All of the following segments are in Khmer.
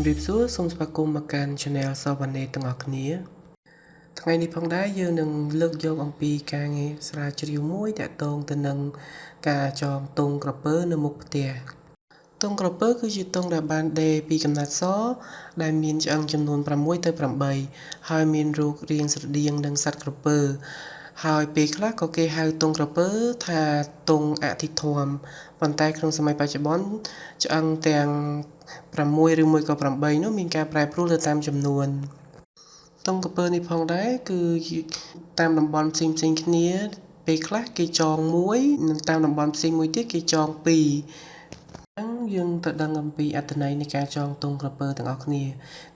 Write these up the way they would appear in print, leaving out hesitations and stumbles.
ជំរាបសួរសូមស្វាគមន៍មកកាន់ Channel សវណ្ណេទាំងអស់គ្នាថ្ងៃនេះផងដែរយើងនឹងលើកយកអំពីការងារស្រាវជ្រាវមួយទាក់ទងទៅនឹងការចងទង់ក្រពើនៅមុខផ្ទះទង់ក្រពើគឺជាទង់ដែលបានដេរពីកំណាត់សដែលមានឆ្អឹងចំនួន6ទៅ8ហើយមានរូបរាងស្រដៀងនឹងសត្វក្រពើហើយពេលខ្លះក៏គេហៅទង់ក្រពើថាទង់អធិធម្មប៉ុន្តែក្នុងសម័យបច្ចុប្បន្នឆ្អឹងទាំង6ឬមួយក៏8នោះមានការប្រែប្រួលទៅតាមចំនួនទង់ក្រពើនេះផងដែរគឺតាមតំបន់ផ្សេងគ្នាពេលខ្លះគេចងមួយនិងតាមតំបន់ផ្សេងមួយទៀតគេចង2យើងទៅដឹងអំពីអត្ថន័យនៃការចងទង់ក្រពើទាំងអស់គ្នា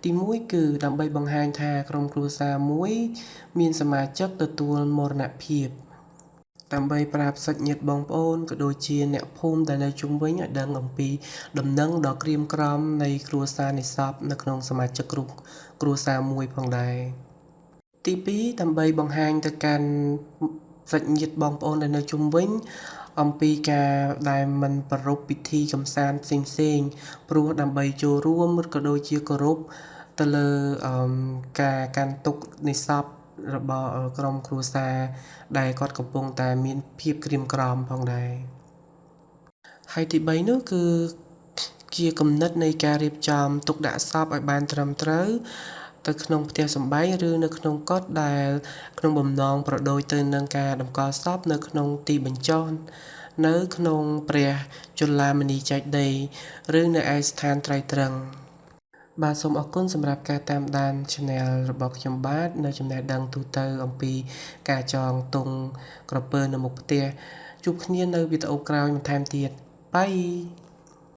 ទី1គឺដើម្បីបង្ហាញថាក្រុមគ្រួសារមួយមានសមាជិកទទួលមរណភាពដើម្បីប្រាប់សាច់ញាតិបងប្អូនក៏ដូចជាអ្នកភូមិដែលនៅជុំវិញឲ្យដឹងអំពីដំណឹងដ៏ក្រៀមក្រំនៃគ្រួសារនៃសពនៅក្នុងសមាជិកគ្រួសារមួយផងដែរទី2ដើម្បីបង្ហាញទៅកាន់សាច់ញាតិបងប្អូនដែលនៅជុំវិញអំពីការដែលមិនប្រារព្ធពិធីកំសាន្តផ្សេងព្រោះដើម្បីចូលរួមក៏ដូចជាគោរពទៅលើការកាន់ទុក្ខនៃសពរបស់ក្រុមគ្រួសារដែលគាត់កំពុងតែមានភាពក្រៀមក្រំផងដែរហើយទី3នោះគឺជាគំនិតនៃការរៀបចំទុកដាក់សពឲ្យបានត្រឹមត្រូវទៅក្នុងផ្ទះសម្បែងឬនៅក្នុងកុដិដែលក្នុងបំណងប្រដូចទៅនឹងការតម្កល់សពនៅក្នុងទីបញ្ចុះនៅក្នុងព្រះជន្មានីចេតិយឬនៅឯស្ថានត្រៃត្រឹង្សបាទសូមអរគុណសម្រាប់ការតាមដាន Channel របស់ខ្ញុំបាទនៅចំណេះដឹងទូទៅអំពីការចងទង់ក្រពើនៅមុខផ្ទះជួបគ្នានៅវីដេអូក្រោយបន្ថែមទៀតបាយ